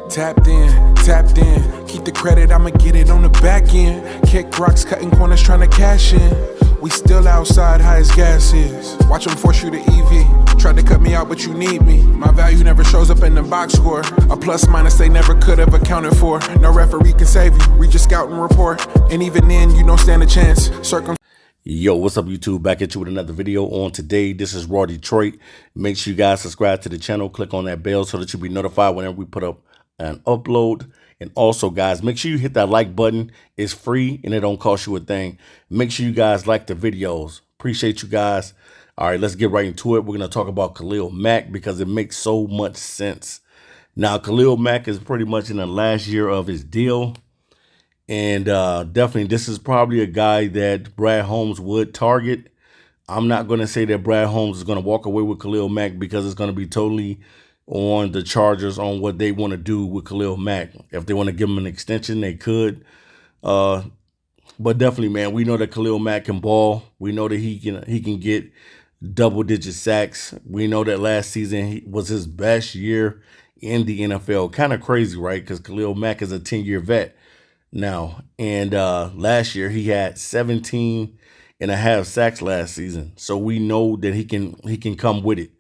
Tapped in. Keep the credit, I'ma get it on the back end. Kick rocks, cutting corners, trying to cash in. We still outside, high as gas is. Watch them force you to EV. Tried to cut me out, but you need me. My value never shows up in the box score. A plus minus they never could have accounted for. No referee can save you. Read your scout and report. And even then, you don't stand a chance. Yo, what's up, YouTube? Back at you with another video on today. This is Raw Detroit. Make sure you guys subscribe to the channel. Click on that bell so that you'll be notified whenever we put up an upload. And also, guys, make sure you hit that like button. It's free and it don't cost you a thing. Make sure you guys like the videos. Appreciate you guys. All right, let's get right into it. We're going to talk about Khalil Mack because it makes so much sense. Now, Khalil Mack is pretty much in the last year of his deal. And definitely, this is probably a guy that Brad Holmes would target. I'm not going to say that Brad Holmes is going to walk away with Khalil Mack because it's going to be totally on the Chargers on what they want to do with Khalil Mack. If they want to give him an extension, they could. But definitely, man, we know that Khalil Mack can ball. We know that he can get double-digit sacks. We know that last season was his best year in the NFL. Kind of crazy, right? Because Khalil Mack is a 10-year vet now. And last year he had 17.5 sacks last season. So we know that he can come with it.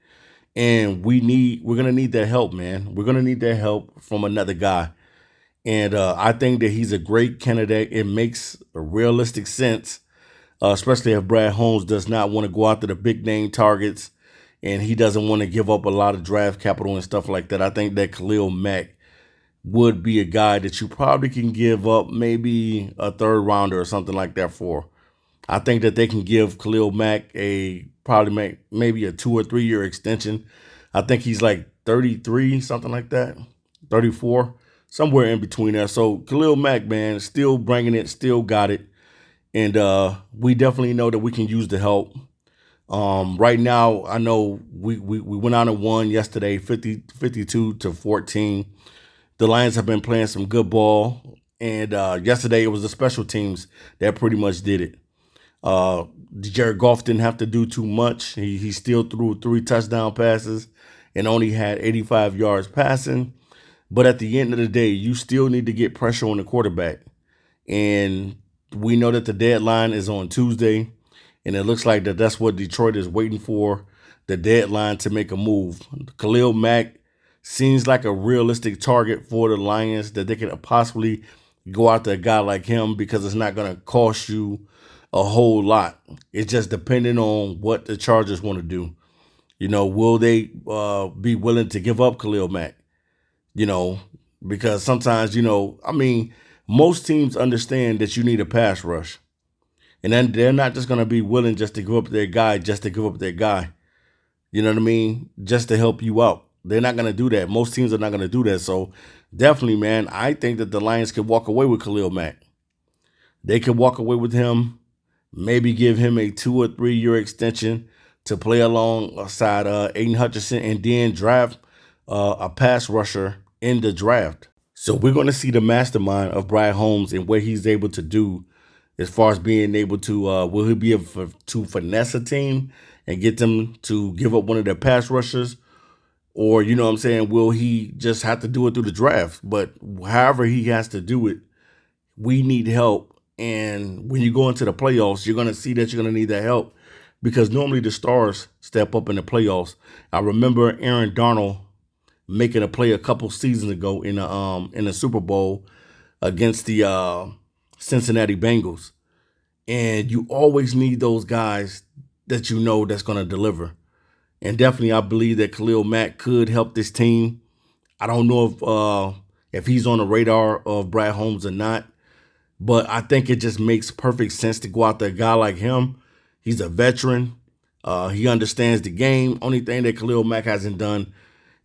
And we're gonna need that help, man. We're gonna need that help from another guy. And I think that he's a great candidate. It makes a realistic sense, especially if Brad Holmes does not want to go after the big name targets and he doesn't want to give up a lot of draft capital and stuff like that. I think that Khalil Mack would be a guy that you probably can give up maybe a third rounder or something like that for. I think that they can give Khalil Mack maybe a 2 or 3 year extension. I think he's like 33, something like that, 34, somewhere in between there. So Khalil Mack, man, still bringing it, still got it. And we definitely know that we can use the help. Right now, I know we went on and won yesterday, 52-14. The Lions have been playing some good ball. And yesterday it was the special teams that pretty much did it. Jared Goff didn't have to do too much. He still threw 3 touchdown passes and only had 85 yards passing. But at the end of the day, you still need to get pressure on the quarterback. And we know that the deadline is on Tuesday. And it looks like that's what Detroit is waiting for, the deadline to make a move. Khalil Mack seems like a realistic target for the Lions, that they could possibly go after a guy like him because it's not going to cost you a whole lot. It's just depending on what the Chargers want to do. You know, will they be willing to give up Khalil Mack? You know, because sometimes, you know, I mean, most teams understand that you need a pass rush. And then they're not just going to be willing just to give up their guy, You know what I mean? Just to help you out. They're not going to do that. Most teams are not going to do that. So definitely, man, I think that the Lions could walk away with Khalil Mack. They could walk away with him. Maybe give him a 2 or 3 year extension to play alongside Aiden Hutchinson and then draft a pass rusher in the draft. So we're going to see the mastermind of Brad Holmes and what he's able to do as far as being able to, will he be able to finesse a team and get them to give up one of their pass rushers? Or, you know what I'm saying, will he just have to do it through the draft? But however he has to do it, we need help. And when you go into the playoffs, you're going to see that you're going to need that help because normally the stars step up in the playoffs. I remember Aaron Donald making a play a couple seasons ago in the Super Bowl against the Cincinnati Bengals. And you always need those guys that you know that's going to deliver. And definitely, I believe that Khalil Mack could help this team. I don't know if he's on the radar of Brad Holmes or not. But I think it just makes perfect sense to go out there, a guy like him. He's a veteran. He understands the game. Only thing that Khalil Mack hasn't done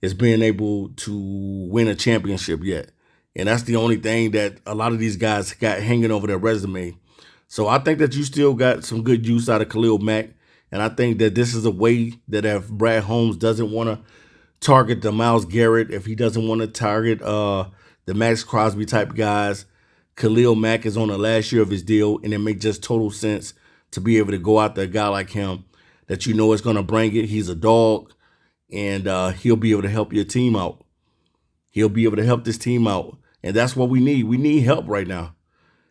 is being able to win a championship yet. And that's the only thing that a lot of these guys got hanging over their resume. So I think that you still got some good use out of Khalil Mack. And I think that this is a way that if Brad Holmes doesn't want to target the Myles Garrett, if he doesn't want to target the Max Crosby type guys, Khalil Mack is on the last year of his deal, and it makes just total sense to be able to go out there, a guy like him that you know is going to bring it. He's a dog, and he'll be able to help your team out. he'll be able to help this team out. And that's what we need. We need help right now.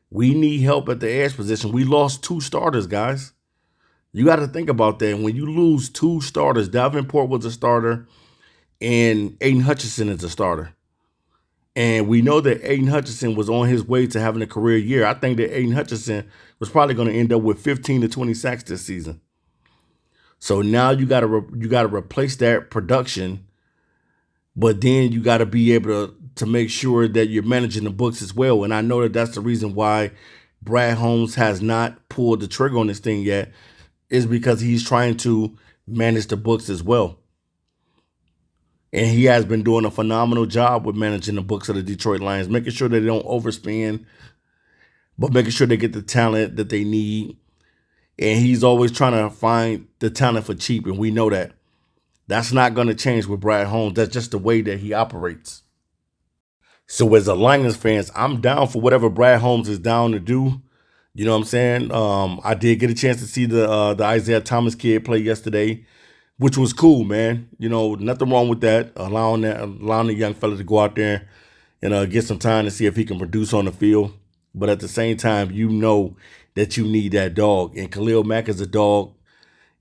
We need help at the edge position. We lost 2 starters, guys. You got to think about that. When you lose 2 starters, Davenport was a starter and Aiden Hutchinson is a starter. And we know that Aiden Hutchinson was on his way to having a career year. I think that Aiden Hutchinson was probably going to end up with 15 to 20 sacks this season. So now you got to replace that production, but then you got to be able to make sure that you're managing the books as well. And I know that that's the reason why Brad Holmes has not pulled the trigger on this thing yet, is because he's trying to manage the books as well. And he has been doing a phenomenal job with managing the books of the Detroit Lions, making sure that they don't overspend, but making sure they get the talent that they need. And he's always trying to find the talent for cheap, and we know that. That's not going to change with Brad Holmes. That's just the way that he operates. So as a Lions fans, I'm down for whatever Brad Holmes is down to do. You know what I'm saying? I did get a chance to see the Isaiah Thomas kid play yesterday, which was cool, man. You know, nothing wrong with that. Allowing the young fella to go out there and get some time to see if he can produce on the field. But at the same time, you know that you need that dog. And Khalil Mack is a dog.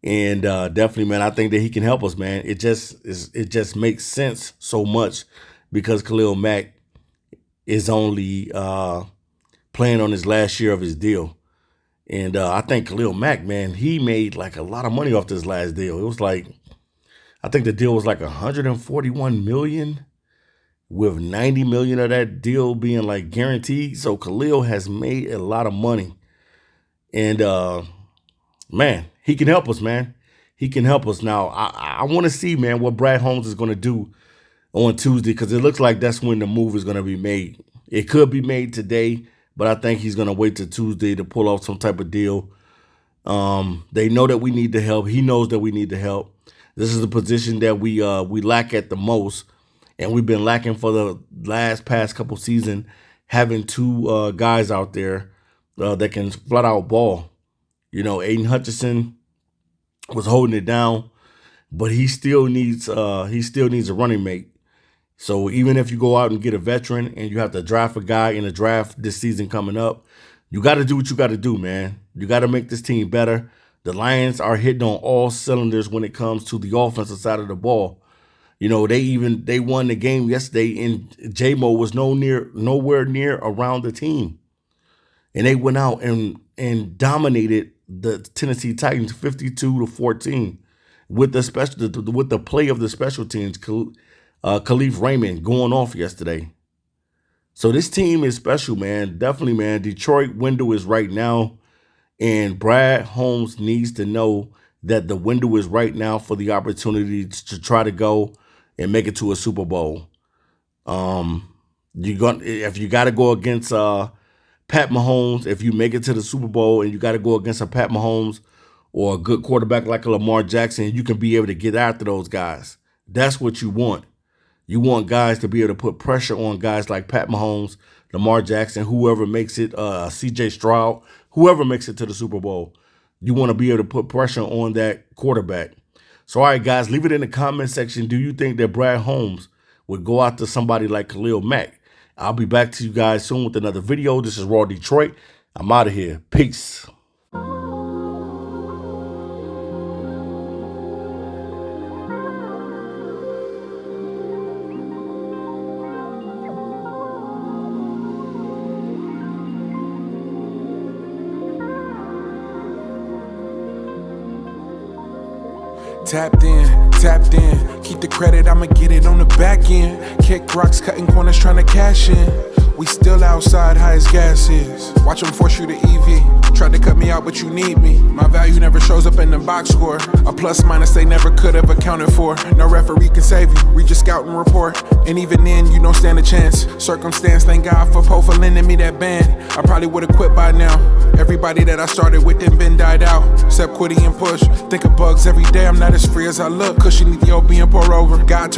And definitely, man, I think that he can help us, man. It just makes sense so much because Khalil Mack is only playing on his last year of his deal. And I think Khalil Mack, man, he made like a lot of money off this last deal. It was like, I think the deal was like $141 million, with $90 million of that deal being like guaranteed. So Khalil has made a lot of money. And man, he can help us, man. He can help us. Now, I want to see, man, what Brad Holmes is going to do on Tuesday, because it looks like that's when the move is going to be made. It could be made today, but I think he's going to wait till Tuesday to pull off some type of deal. They know that we need the help. He knows that we need the help. This is the position that we lack at the most, and we've been lacking for the past couple seasons, having 2 guys out there that can flat out ball. You know, Aiden Hutchinson was holding it down, but he still needs a running mate. So even if you go out and get a veteran and you have to draft a guy in a draft this season coming up, you got to do what you got to do, man. You got to make this team better. The Lions are hitting on all cylinders when it comes to the offensive side of the ball. You know, they won the game yesterday, and J-Mo was nowhere near around the team. And they went out and dominated the Tennessee Titans 52-14 with the play of the special teams. Khalif Raymond going off yesterday. So this team is special, man. Definitely, man. Detroit window is right now, and Brad Holmes needs to know that the window is right now for the opportunity to try to go and make it to a Super Bowl. If you got to go against Pat Mahomes, if you make it to the Super Bowl and you got to go against a Pat Mahomes or a good quarterback like a Lamar Jackson, you can be able to get after those guys. That's what you want. You want guys to be able to put pressure on guys like Pat Mahomes, Lamar Jackson, whoever makes it, C.J. Stroud, whoever makes it to the Super Bowl. You want to be able to put pressure on that quarterback. So, all right, guys, leave it in the comment section. Do you think that Brad Holmes would go after somebody like Khalil Mack? I'll be back to you guys soon with another video. This is Raw Detroit. I'm out of here. Peace. Tapped in, keep the credit, I'ma get it on the back end. Kick rocks, cutting corners, trying to cash in. We still outside, high as gas is. Watch them force you to EV. Tried to cut me out, but you need me. My value never shows up in the box score. A plus minus they never could have accounted for. No referee can save you, read your scouting report. And even then, you don't stand a chance. Circumstance, thank God for Poe for lending me that band. I probably would've quit by now. Everybody that I started with then been died out. Except Quiddy and Push. Think of bugs every day, I'm not as free as I look. Cushion Ethiopian pour over. God